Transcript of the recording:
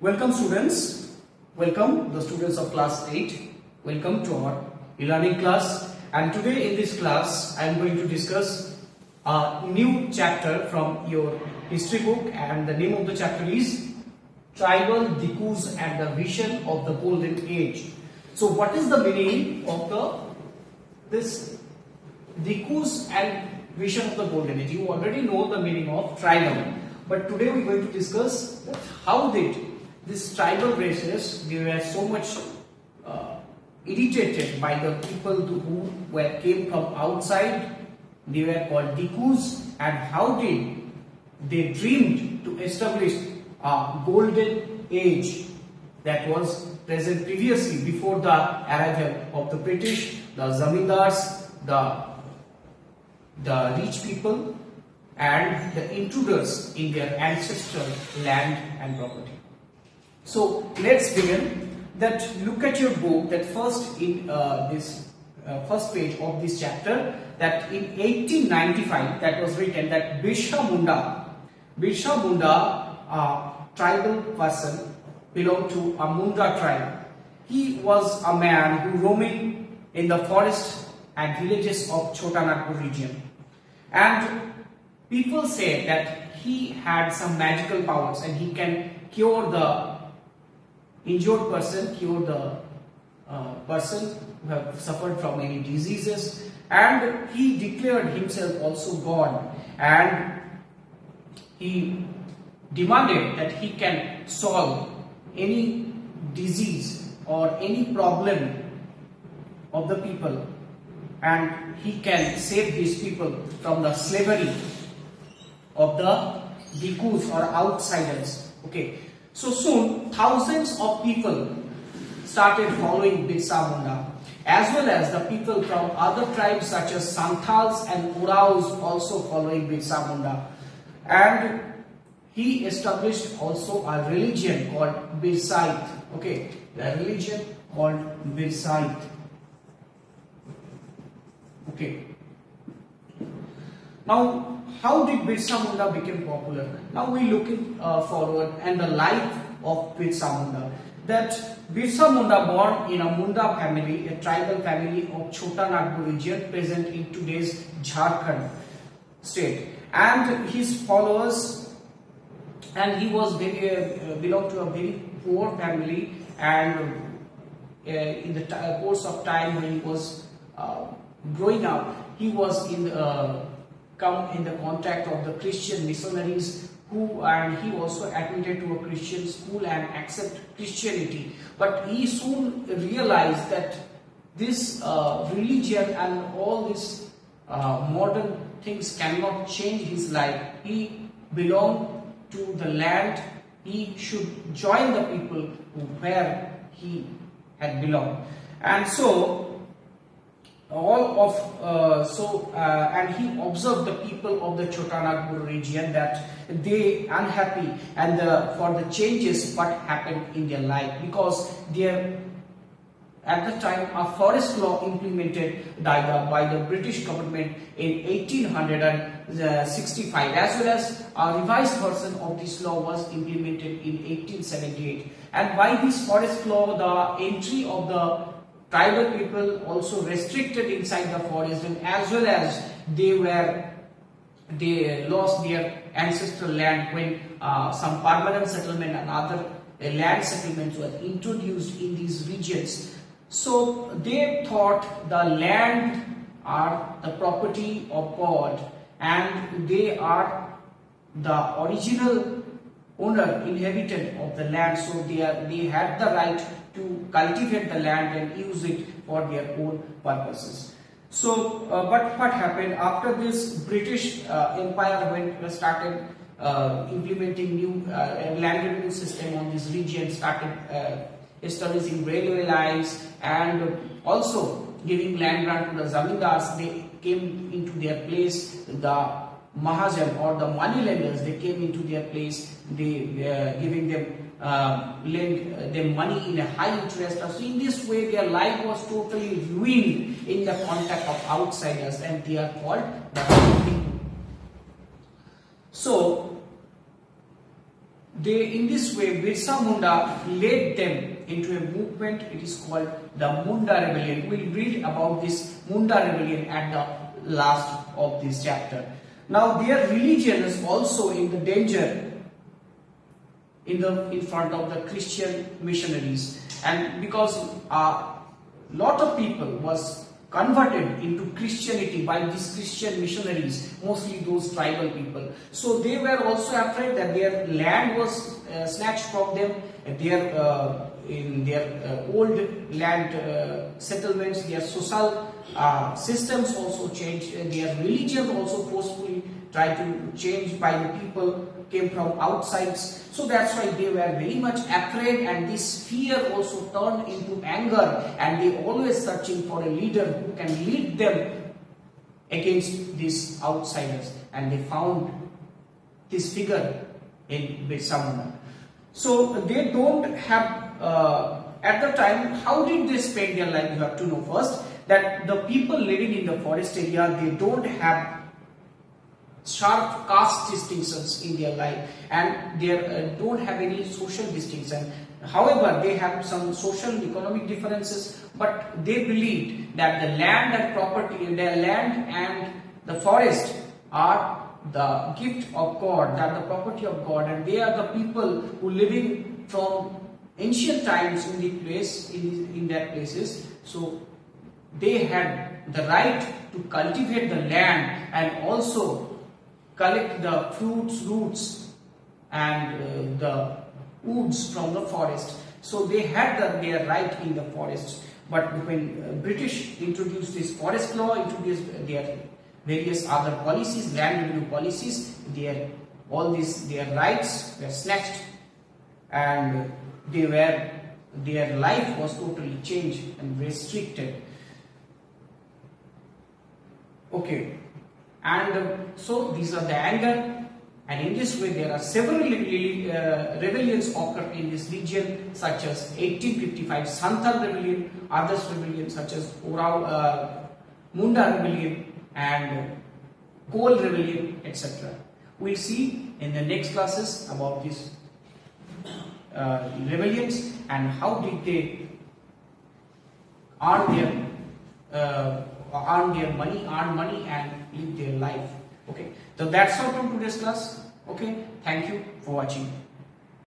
Welcome students, welcome the students of class 8, welcome to our e-learning class, and today in this class I am going to discuss a new chapter from your history book, and the name of the chapter is Tribal Dikus and the Vision of the Golden Age. So what is the meaning of this Dikus and Vision of the Golden Age? You already know the meaning of tribal, but today we are going to discuss that how did these tribal races, they were so much irritated by the people who came from outside. They were called Dikus, and how did they dreamed to establish a golden age that was present previously before the arrival of the British, the zamindars, the rich people, and the intruders in their ancestral land and property. So let's begin. That look at your book. That first in this first page of this chapter, that in 1895 that was written that Birsa Munda, a tribal person, belonged to a Munda tribe. He was a man who roaming in the forest and villages of Chotanagpur region, and people say that he had some magical powers and he can cure the injured person, cure the person who have suffered from any diseases, and he declared himself also God, and he demanded that he can solve any disease or any problem of the people, and he can save his people from the slavery of the Dikus or outsiders. Okay. So soon thousands of people started following Birsa Munda, as well as the people from other tribes such as Santals and Uraus also following Birsa Munda. And he established also a religion called Birsait. Okay, a religion called Birsait. Okay. Now, how did Birsa Munda become popular? Now we looking forward and the life of Birsa Munda. That Birsa Munda born in a Munda family, a tribal family of Chotanagpur region present in today's Jharkhand state, and his followers, and he was belonged to a very poor family, and in the course of time when he was growing up, he was come in the contact of the Christian missionaries and he also admitted to a Christian school and accept Christianity. But he soon realized that this religion and all these modern things cannot change his life. He belonged to the land. He should join the people where he had belonged. And so and he observed the people of the Chotanagpur region that they unhappy and for the changes what happened in their life, because there at the time a forest law implemented by the British government in 1865, as well as a revised version of this law was implemented in 1878. And by this forest law, the entry of the tribal people also restricted inside the forest, and as well as they lost their ancestral land when some permanent settlement and other land settlements were introduced in these regions. So they thought the land are the property of God and they are the original owner, inhabitant of the land, so they had the right to cultivate the land and use it for their own purposes. So, but what happened after this? British Empire started implementing new land revenue system on this region, started establishing railway lines and also giving land grant to the zamindars. They came into their place, the Mahajan or the money lenders, they came into their place, they giving them lend them money in a high interest. So in this way their life was totally ruined in the contact of outsiders, and they are called the people. So in this way, Birsa Munda led them into a movement. It is called the Munda Rebellion. We'll read about this Munda Rebellion at the last of this chapter. Now, their religion is also in the danger in front of the Christian missionaries, and because a lot of people was converted into Christianity by these Christian missionaries, mostly those tribal people. So they were also afraid that their land was snatched from them, in their old land settlements, their social systems also changed, their religion also forcefully tried to change by the people came from outside. So that's why they were very much afraid, and this fear also turned into anger, and they always searching for a leader who can lead them against these outsiders, and they found this figure in Birsa Munda. So they don't have at the time, how did they spend their life? You have to know first that the people living in the forest area, they don't have sharp caste distinctions in their life, and they don't have any social distinction. However, they have some social and economic differences, but they believed that the land and property, their land and the forest are the gift of God, they are the property of God, and they are the people who living from ancient times in the place in that places. So they had the right to cultivate the land and also collect the fruits, roots, and the woods from the forest. So they had their right in the forest. But when British introduced this forest law, introduced their various other policies, land revenue policies, their rights were snatched, and their life was totally changed and restricted. Okay. And so these are the anger, and in this way there are several rebellions occur in this region, such as 1855 Santhal rebellion, others rebellion such as Munda rebellion and Coal rebellion, etc. We'll see in the next classes about these rebellions and how did they earn money and live their life. Okay, so that's all from today's class. Okay, thank you for watching.